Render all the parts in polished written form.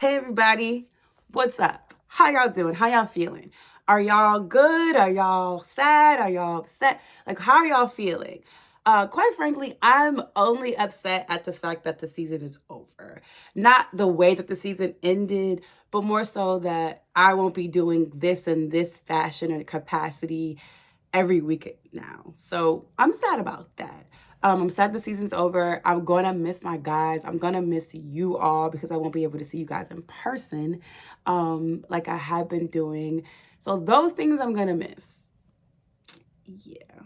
Hey everybody, what's up? How y'all doing? How y'all feeling? Are y'all good? Are y'all sad? Are y'all upset? Like, how are y'all feeling? Quite frankly, I'm only upset at the fact that the season is over. Not the way that the season ended, but more so that I won't be doing this in this fashion or capacity every week now. So I'm sad about that. I'm sad the season's over. I'm gonna miss my guys. I'm gonna miss you all because I won't be able to see you guys in person, like I have been doing. So those things I'm gonna miss. Yeah,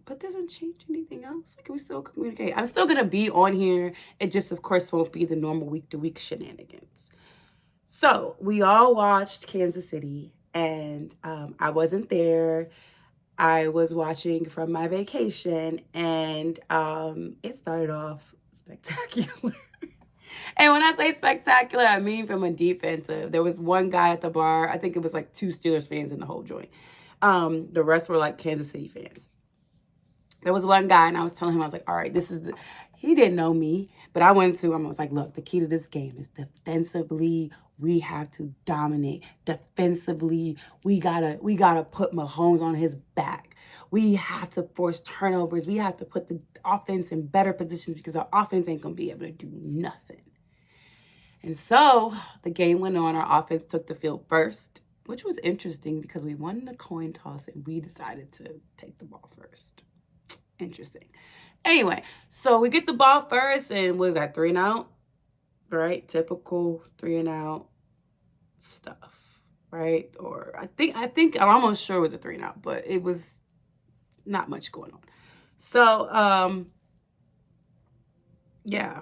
but doesn't change anything else. Like we still communicate. I'm still gonna be on here. It just, of course, won't be the normal week to week shenanigans. So we all watched Kansas City, and I wasn't there. I was watching from my vacation, and it started off spectacular. And when I say spectacular, I mean from a defensive. There was one guy at the bar. I think it was like 2 Steelers fans in the whole joint. The rest were like Kansas City fans. There was one guy, and I was telling him, I was like, all right, this is the. He didn't know me, but I went to him. I was like, look, the key to this game is defensively. We have to dominate defensively. We gotta put Mahomes on his back. We have to force turnovers. We have to put the offense in better positions because our offense ain't gonna be able to do nothing. And so the game went on. Our offense took the field first, which was interesting because we won the coin toss and we decided to take the ball first. Interesting. Anyway, so we get the ball first, and was that 3 and out? Right? Typical 3 and out stuff, right? Or I think I'm almost sure it was a 3 and out, but it was not much going on. So yeah,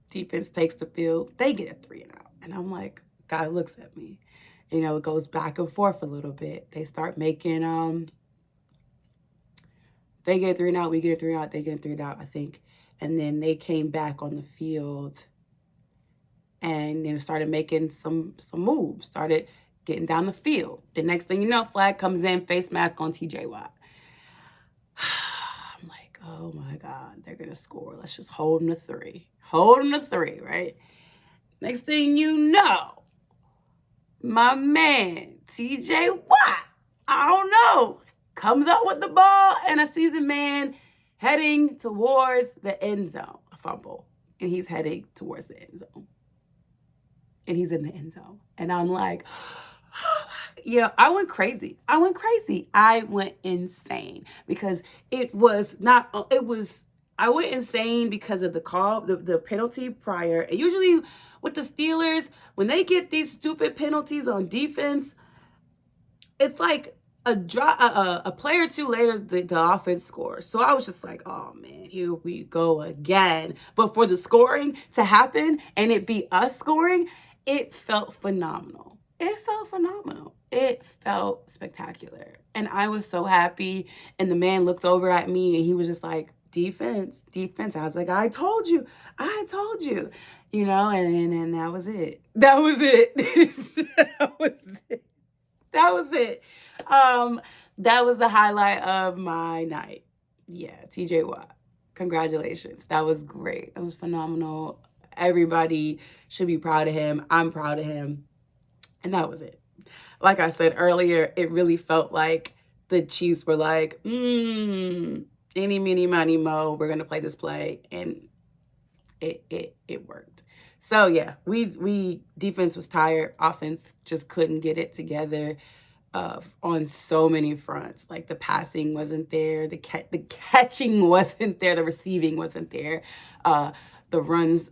defense takes the field. They get a 3 and out, and I'm like, guy looks at me. You know, it goes back and forth a little bit. They start making they get a 3 and out, we get a 3 and out, they get a 3 and out, I think. And then they came back on the field and started making some moves, started getting down the field. The next thing you know, flag comes in, face mask on TJ Watt. I'm like, oh my God, they're going to score. Let's just hold them to 3. Hold them to 3, right? Next thing you know, my man, TJ Watt, I don't know, comes up with the ball, and I see the man heading towards the end zone, a fumble, and he's heading towards the end zone. And he's in the end zone. And I'm like, yeah, I went crazy. I went insane because I went insane because of the call, the penalty prior. And usually with the Steelers, when they get these stupid penalties on defense, it's like a play or two later, the offense scores. So I was just like, oh man, here we go again. But for the scoring to happen and it be us scoring, it felt phenomenal. It felt spectacular. And I was so happy. And the man looked over at me and he was just like, defense. I was like, I told you. You know, and that was it. That was it. That was the highlight of my night. Yeah, TJ Watt. Congratulations. That was great. That was phenomenal. Everybody should be proud of him. I'm proud of him. And that was it. Like I said earlier, it really felt like the Chiefs were like, eeny, meeny, miny, mo, we're gonna play this play. And it worked. So yeah, we defense was tired. Offense just couldn't get it together. On so many fronts. Like the passing wasn't there, the catching wasn't there, the receiving wasn't there, the runs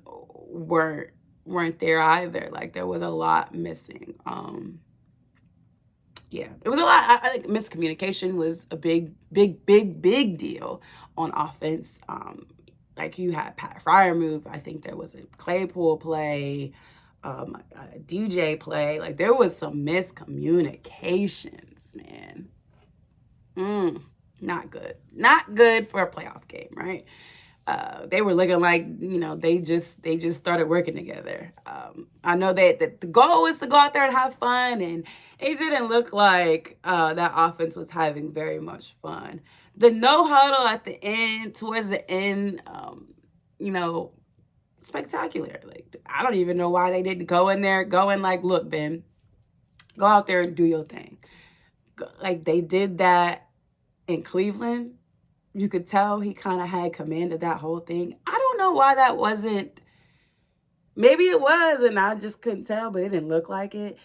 weren't there either. Like there was a lot missing. Yeah, it was a lot. I think miscommunication was a big deal on offense. Like you had Pat Fryer move. I think there was a Claypool play, a DJ play. Like there was some miscommunications, man. Not good. Not good for a playoff game, right? They were looking like, they just started working together. I know that the goal is to go out there and have fun, and it didn't look like that offense was having very much fun. The no huddle at the end, towards the end, spectacular. Like, I don't even know why they didn't go in there, like, look, Ben, go out there and do your thing. Like, they did that in Cleveland. You could tell he kind of had command of that whole thing. I don't know why that wasn't. Maybe it was, and I just couldn't tell, but it didn't look like it.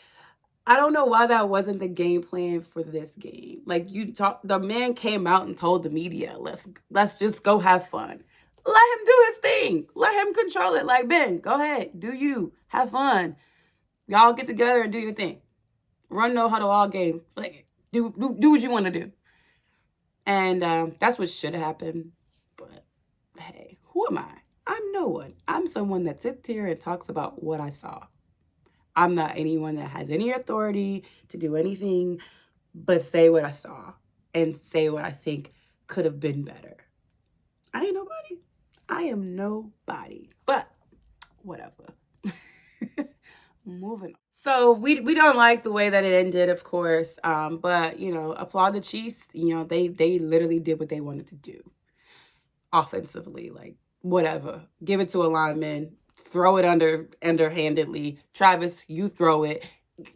I don't know why that wasn't the game plan for this game. Like, the man came out and told the media, let's just go have fun. Let him do his thing. Let him control it. Like, Ben, go ahead, do you, have fun. Y'all get together and do your thing. Run no huddle all game. Like, do what you want to do. And that's what should happen. But hey, who am I? I'm no one. I'm someone that sits here and talks about what I saw. I'm not anyone that has any authority to do anything but say what I saw and say what I think could have been better. I ain't nobody. I am nobody. But whatever. Moving on. So we don't like the way that it ended, of course. But applaud the Chiefs. They literally did what they wanted to do offensively. Like, whatever. Give it to a lineman. Throw it underhandedly. Travis, you throw it.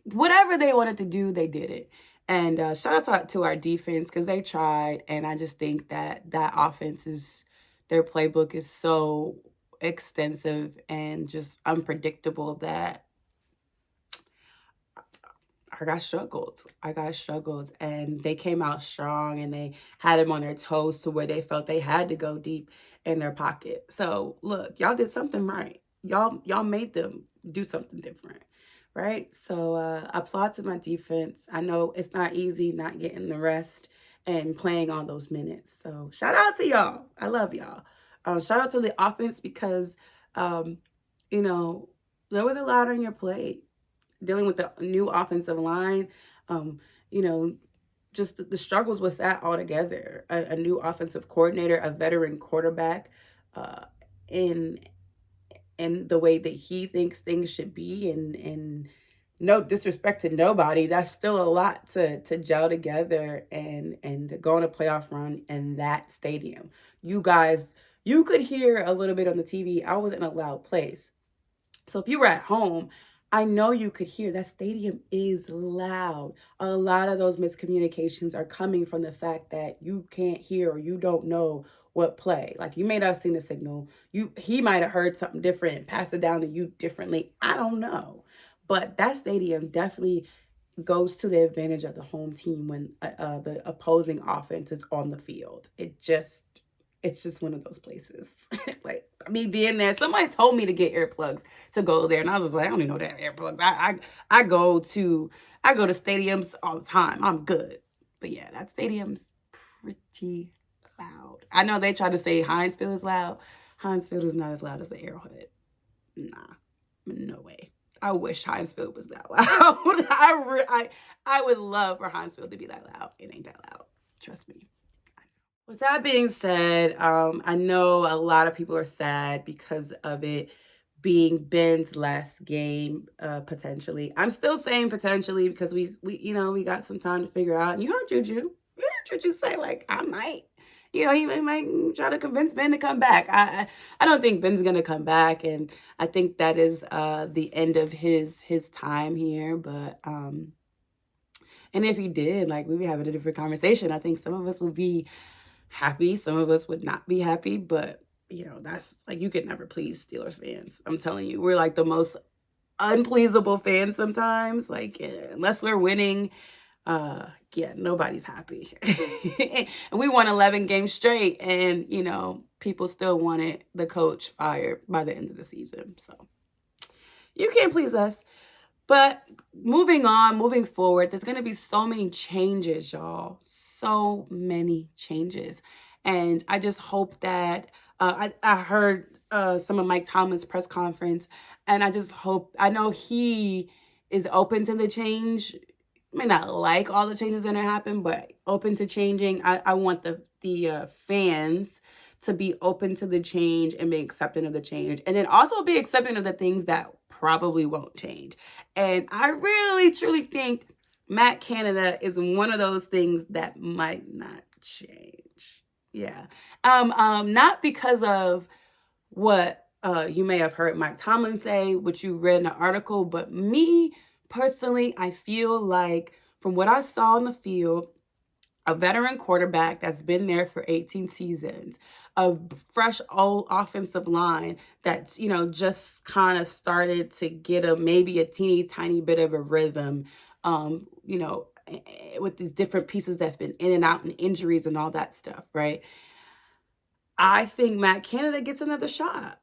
Whatever they wanted to do, they did it. And shout out to our defense because they tried. And I just think that offense their playbook is so extensive and just unpredictable that I got struggled, and they came out strong, and they had them on their toes to where they felt they had to go deep in their pocket. So look, y'all did something right. Y'all made them do something different, right? So applaud to my defense. I know it's not easy not getting the rest and playing all those minutes. So shout out to y'all. I love y'all. Shout out to the offense because, there was a lot on your plate. Dealing with the new offensive line, just the struggles with that altogether. A new offensive coordinator, a veteran quarterback, in the way that he thinks things should be, and no disrespect to nobody, that's still a lot to gel together and to go on a playoff run in that stadium. You guys, you could hear a little bit on the TV. I was in a loud place. So if you were at home, I know you could hear that stadium is loud. A lot of those miscommunications are coming from the fact that you can't hear or you don't know what play. Like, you may not have seen the signal. He might have heard something different and passed it down to you differently. I don't know. But that stadium definitely goes to the advantage of the home team when the opposing offense is on the field. It's just one of those places. Like, me being there, somebody told me to get earplugs to go there, and I was just like, I don't even know that earplugs. I go to stadiums all the time. I'm good. But yeah, that stadium's pretty loud. I know they try to say Heinz Field is loud. Heinz Field is not as loud as the Arrowhead. Nah, no way. I wish Heinz Field was that loud. I would love for Heinz Field to be that loud. It ain't that loud. Trust me. With that being said, I know a lot of people are sad because of it being Ben's last game, potentially. I'm still saying potentially because we got some time to figure out. And you heard Juju. You heard Juju say, like, I might. He might try to convince Ben to come back. I don't think Ben's gonna come back, and I think that is the end of his time here. But and if he did, like, we'd be having a different conversation. I think some of us would be happy, some of us would not be happy, but that's like, you could never please Steelers fans. I'm telling you, we're like the most unpleasable fans sometimes. Like, unless we're winning, nobody's happy. And we won 11 games straight, and people still wanted the coach fired by the end of the season. So you can't please us. But moving forward, there's going to be so many changes, y'all. So many changes. And I just hope that, I heard some of Mike Tomlin's press conference, and I know he is open to the change. May not like all the changes that are happening, but open to changing. I want the fans to be open to the change and be accepting of the change, and then also be accepting of the things that probably won't change. And I really truly think Matt Canada is one of those things that might not change. Yeah. Not because of what You may have heard Mike Tomlin say what you read in the article, but me personally, I feel like from what I saw in the field, a veteran quarterback that's been there for 18 seasons, a fresh old offensive line that's, just kind of started to get maybe a teeny tiny bit of a rhythm, with these different pieces that's been in and out and injuries and all that stuff, right? I think Matt Canada gets another shot.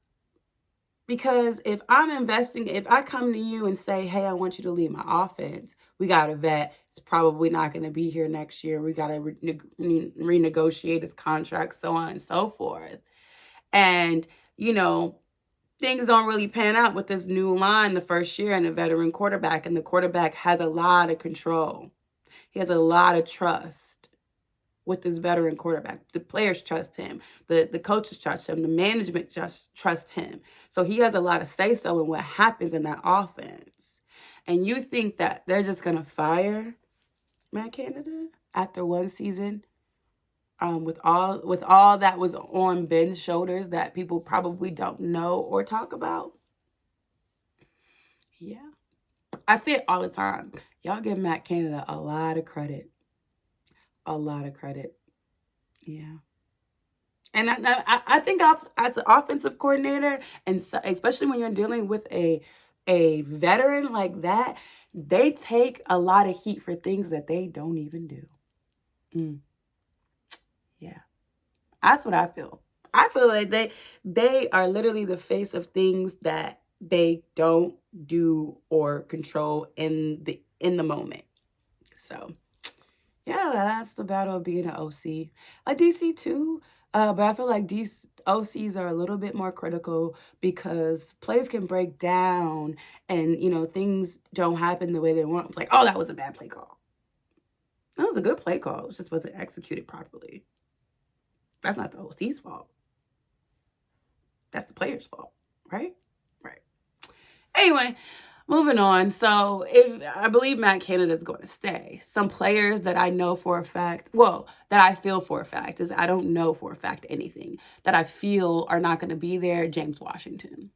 Because if I come to you and say, hey, I want you to lead my offense, we got a vet. It's probably not going to be here next year. We got to renegotiate his contract, so on and so forth. And, things don't really pan out with this new line the first year and a veteran quarterback. And the quarterback has a lot of control. He has a lot of trust with this veteran quarterback. The players trust him. The coaches trust him. The management just trust him. So he has a lot of say-so in what happens in that offense. And you think that they're just going to fire Matt Canada after one season with all that was on Ben's shoulders that people probably don't know or talk about? Yeah. I say it all the time. Y'all give Matt Canada a lot of credit. A lot of credit. Yeah. And I think as an offensive coordinator, and so, especially when you're dealing with a veteran like that, they take a lot of heat for things that they don't even do. Yeah. That's what I feel. I feel like they are literally the face of things that they don't do or control in the moment. So yeah, that's the battle of being an OC. A DC too, but I feel like OCs are a little bit more critical because plays can break down and, things don't happen the way they want. It's like, oh, that was a bad play call. That was a good play call. It just wasn't executed properly. That's not the OC's fault. That's the player's fault, right? Right. Anyway, moving on. So I believe Matt Canada is going to stay. Some players that I know for a fact, that I feel for a fact, is I don't know for a fact anything, that I feel are not going to be there. James Washington.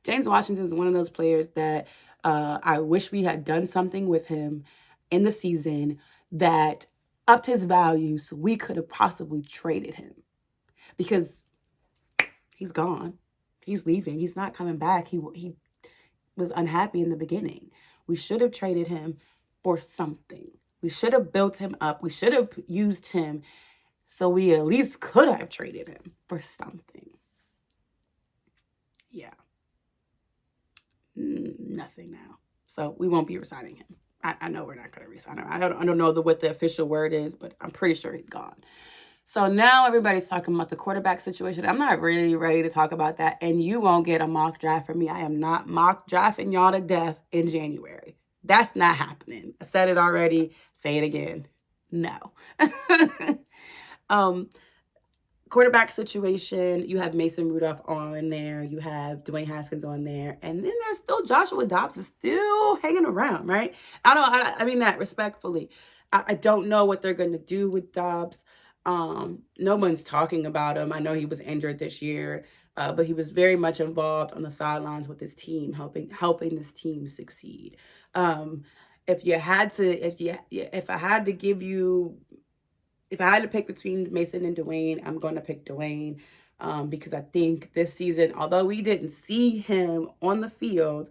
James Washington is one of those players that I wish we had done something with him in the season that upped his value so we could have possibly traded him. Because he's gone. He's leaving. He's not coming back. He was unhappy in the beginning. We should have traded him for something. We should have built him up. We should have used him so we at least could have traded him for something. Yeah. Nothing now. So we won't be resigning him. I know we're not going to resign him. I don't know what the official word is, but I'm pretty sure he's gone. So now everybody's talking about the quarterback situation. I'm not really ready to talk about that. And you won't get a mock draft from me. I am not mock drafting y'all to death in January. That's not happening. I said it already. Say it again. No. Quarterback situation, you have Mason Rudolph on there. You have Dwayne Haskins on there. And then there's still Joshua Dobbs is still hanging around, right? I mean that respectfully. I don't know what they're going to do with Dobbs. No one's talking about him. I know he was injured this year, but he was very much involved on the sidelines with his team, helping this team succeed. If I had to pick between Mason and Dwayne, I'm going to pick Dwayne, because I think this season, although we didn't see him on the field,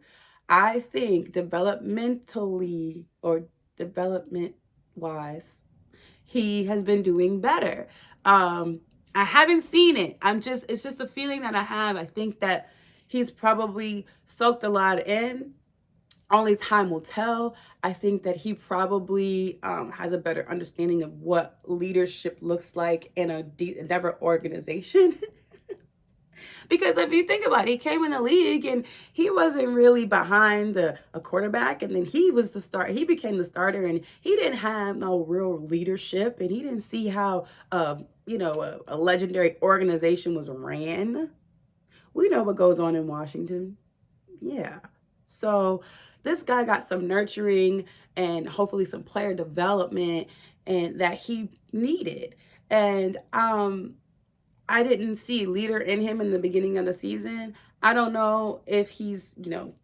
I think developmentally or development-wise, he has been doing better. I haven't seen it. It's just a feeling that I have. I think that he's probably soaked a lot in. Only time will tell. I think that he probably has a better understanding of what leadership looks like in a Endeavor organization. Because if you think about it, he came in the league and he wasn't really behind a quarterback. And then he was the start. He became the starter and he didn't have no real leadership. And he didn't see how, a legendary organization was ran. We know what goes on in Washington. Yeah. So this guy got some nurturing and hopefully some player development and that he needed. And I didn't see leader in him in the beginning of the season. I don't know if he's,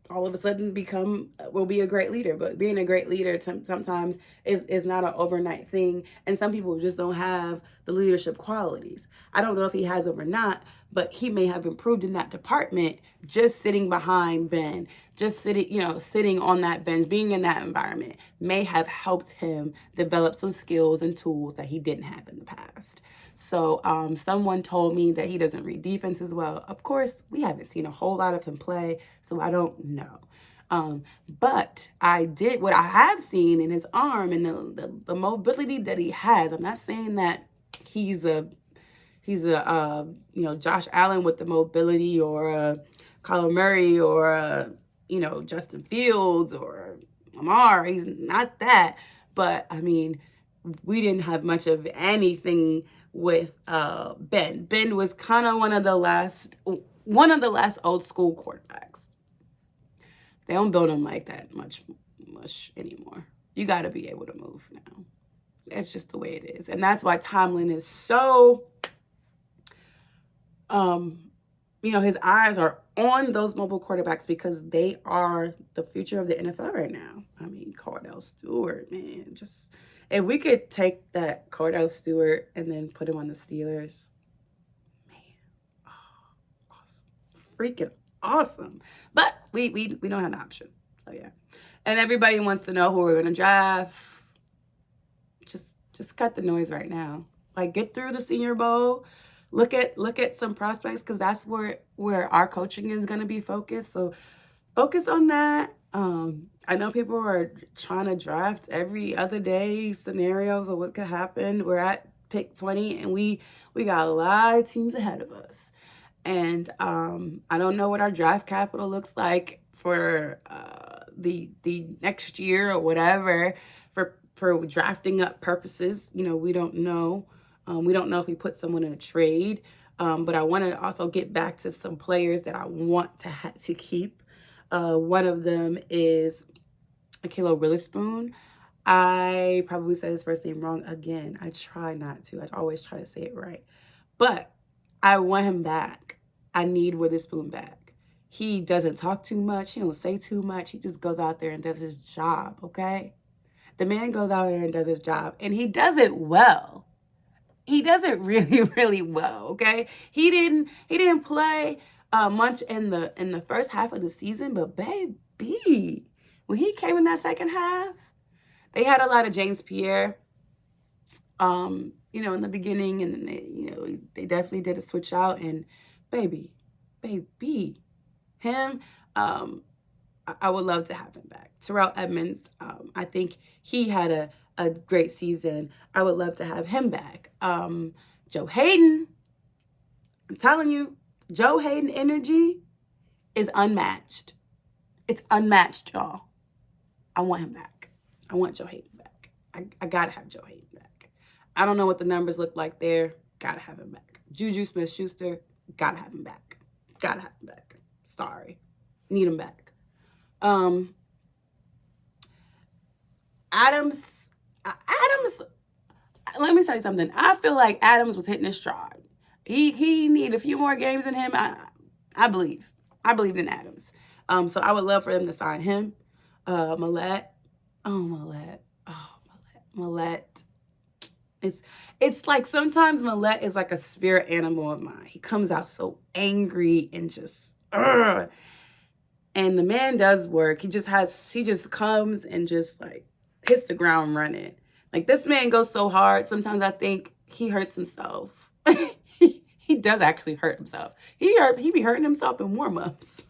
all of a sudden will be a great leader, but being a great leader sometimes is not an overnight thing. And some people just don't have the leadership qualities. I don't know if he has them or not, but he may have improved in that department just sitting behind Ben, just sitting on that bench, being in that environment may have helped him develop some skills and tools that he didn't have in the past. So someone told me that he doesn't read defense as well. Of course, we haven't seen a whole lot of him play, so I don't know. But what I have seen in his arm and the mobility that he has. I'm not saying that he's a Josh Allen with the mobility, or Kyler Murray, or Justin Fields or Lamar. He's not that. But I mean, we didn't have much of anything with Ben. Ben was kind of one of the last old school quarterbacks. They don't build them like that much anymore. You got to be able to move now. That's just the way it is. And that's why Tomlin is so, his eyes are on those mobile quarterbacks because they are the future of the NFL right now. I mean, Cordell Stewart, man, just if we could take that Cordell Stewart and then put him on the Steelers, man, awesome, freaking awesome. But we don't have an option, so yeah. And everybody wants to know who we're gonna draft. Just cut the noise right now. Like, get through the Senior Bowl. Look at some prospects, because that's where our coaching is going to be focused. So focus on that. I know people are trying to draft every other day scenarios of what could happen. We're at pick 20, and we got a lot of teams ahead of us. And I don't know what our draft capital looks like for the next year or whatever for drafting up purposes. We don't know. We don't know if we put someone in a trade, but I want to also get back to some players that I want to keep. One of them is Ahkello Witherspoon. I probably said his first name wrong again. I try not to. I always try to say it right. But I want him back. I need Witherspoon back. He doesn't talk too much. He don't say too much. He just goes out there and does his job, okay? The man goes out there and does his job, and he does it well. He does it really, really well, okay? He didn't play much in the first half of the season, but baby, when he came in that second half, they had a lot of James Pierre, in the beginning, and then they definitely did a switch out, and baby, him, I would love to have him back. Terrell Edmonds, I think he had a great season. I would love to have him back. Joe Hayden, I'm telling you, Joe Hayden energy is unmatched. It's unmatched, y'all. I want him back. I want Joe Hayden back. I gotta have Joe Hayden back. I don't know what the numbers look like there. Gotta have him back. Juju Smith-Schuster, gotta have him back. Gotta have him back. Sorry. Need him back. Adams, let me tell you something. I feel like Adams was hitting his stride. He needed a few more games in him. I believed in Adams. So I would love for them to sign him. Millette. Millette. It's like sometimes Millette is like a spirit animal of mine. He comes out so angry and just and the man does work. He just comes and just like hits the ground running. Like, this man goes so hard. Sometimes I think he hurts himself. He does actually hurt himself. He be hurting himself in warm-ups.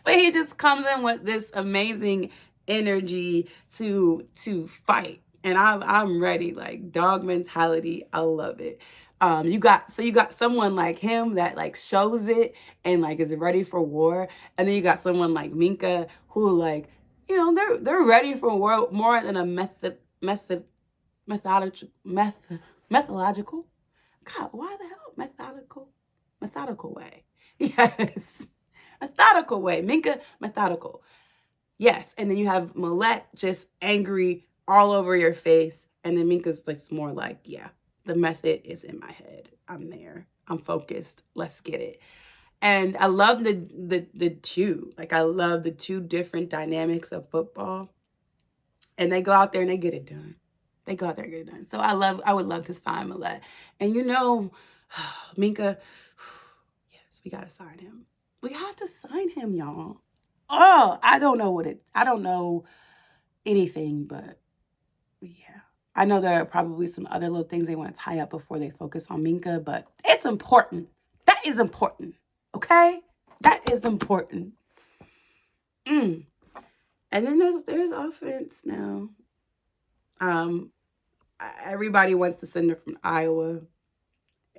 But he just comes in with this amazing energy to fight. And I'm ready, like, dog mentality. I love it. You got someone like him that like shows it and like is ready for war, and then you got someone like Minka who like they're ready for war more than a methodological. God, why the hell methodical way? Yes, methodical way. Minka, methodical. Yes, and then you have Millette just angry all over your face, and then Minka's just more like, yeah, the method is in my head. I'm there. I'm focused. Let's get it. And I love the two. Like, I love the two different dynamics of football. And they go out there and they get it done. They go out there and get it done. So I would love to sign Millette. And Minka, yes, we gotta sign him. We have to sign him, y'all. Oh, I don't know anything, but yeah. I know there are probably some other little things they want to tie up before they focus on Minka, but it's important. That is important. Okay? That is important. And then there's offense now. Everybody wants the center from Iowa.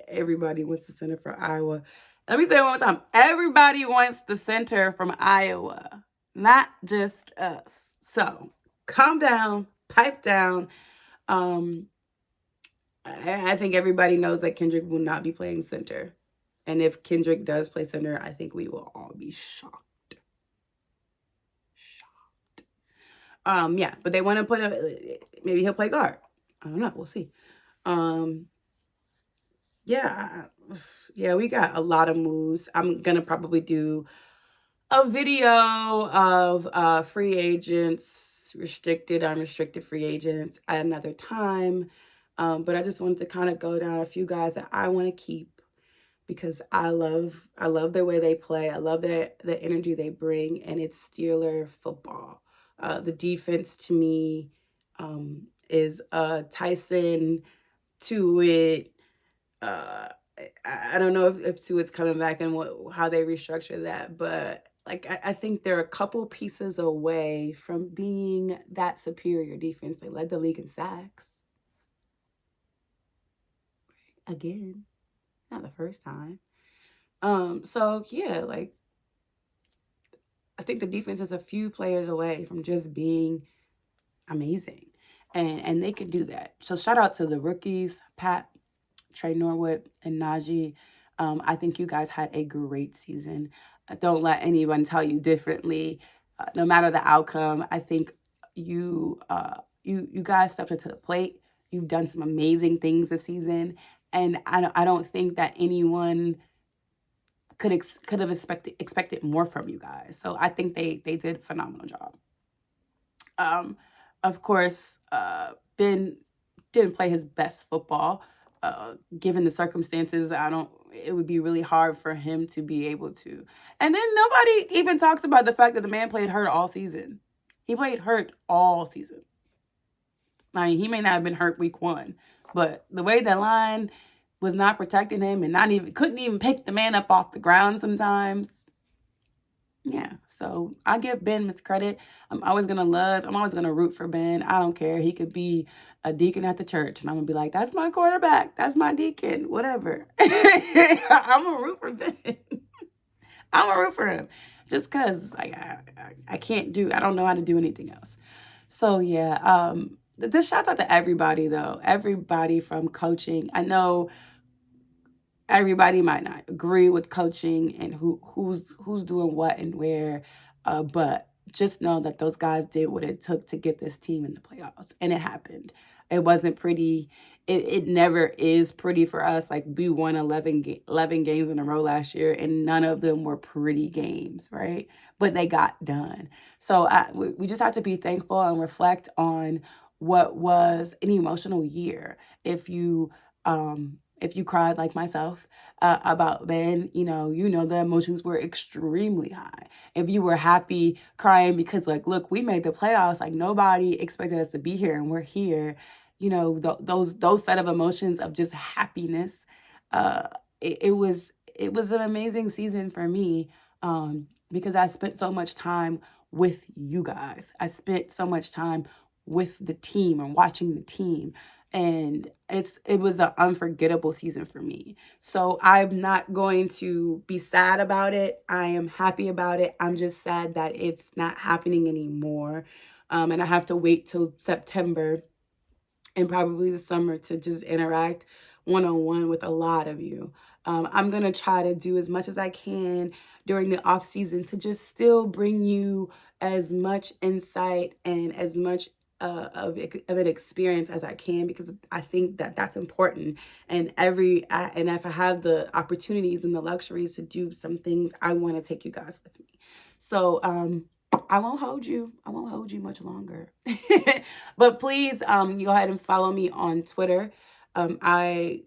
Everybody wants the center for Iowa. Let me say it one more time. Everybody wants the center from Iowa, not just us. So calm down, pipe down. I think everybody knows that Kendrick will not be playing center. And if Kendrick does play center, I think we will all be shocked. Yeah, but they want to maybe he'll play guard. I don't know. We'll see. Yeah, we got a lot of moves. I'm gonna probably do a video of free agents, restricted, unrestricted free agents at another time. But I just wanted to kind of go down a few guys that I want to keep because I love the way they play. I love the energy they bring, and it's Steeler football. The defense to me is Tyson, Tuitt. I don't know if Tuitt's coming back and how they restructure that, but like I think they're a couple pieces away from being that superior defense. They led the league in sacks. Again, not the first time. So yeah, like I think the defense is a few players away from just being amazing. And they can do that. So shout out to the rookies, Pat, Trey Norwood, and Najee. I think you guys had a great season. Don't let anyone tell you differently. No matter the outcome, I think you guys stepped up to the plate. You've done some amazing things this season, and I don't think that anyone could have expected more from you guys. So I think they did a phenomenal job. Of course, Ben didn't play his best football. Given the circumstances, it would be really hard for him to be able to. And then nobody even talks about the fact that the man played hurt all season. He played hurt all season. I mean, he may not have been hurt week 1, but the way the line was not protecting him and couldn't even pick the man up off the ground sometimes. Yeah, so I give Ben his credit. I'm always going to root for Ben. I don't care. He could be a deacon at the church, and I'm going to be like, that's my quarterback. That's my deacon, whatever. I'm going to root for Ben. I'm going to root for him just because I don't know how to do anything else. So, yeah, just shout out to everybody, though. Everybody from coaching. I know everybody might not agree with coaching and who's doing what and where, but just know that those guys did what it took to get this team in the playoffs, and it happened. It wasn't pretty. It never is pretty for us. Like, we won 11 games in a row last year, and none of them were pretty games, right? But they got done. So we just have to be thankful and reflect on what was an emotional year. If you cried like myself about Ben, the emotions were extremely high. If you were happy crying because, like, look, we made the playoffs, like, nobody expected us to be here and we're here, those set of emotions of just happiness. It was an amazing season for me because I spent so much time with you guys. I spent so much time with the team and watching the team. And it was an unforgettable season for me. So I'm not going to be sad about it. I am happy about it. I'm just sad that it's not happening anymore. And I have to wait till September and probably the summer to just interact one-on-one with a lot of you. I'm going to try to do as much as I can during the off season to just still bring you as much insight and as much of an experience as I can, because I think that that's important. And and if I have the opportunities and the luxuries to do some things, I want to take you guys with me. So I won't hold you. I won't hold you much longer. But please you go ahead and follow me on Twitter, I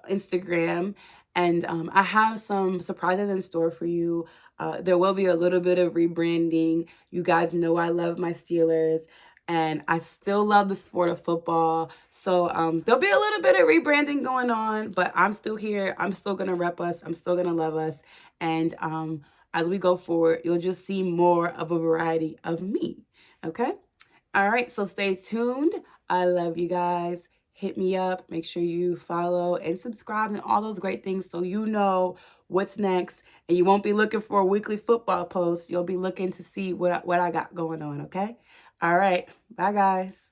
Instagram, and I have some surprises in store for you. There will be a little bit of rebranding. You guys know I love my Steelers, and I still love the sport of football. So there'll be a little bit of rebranding going on, but I'm still here. I'm still going to rep us. I'm still going to love us. And as we go forward, you'll just see more of a variety of me. Okay? All right. So stay tuned. I love you guys. Hit me up. Make sure you follow and subscribe and all those great things so you know what's next. And you won't be looking for a weekly football post. You'll be looking to see what I got going on. Okay? All right. Bye, guys.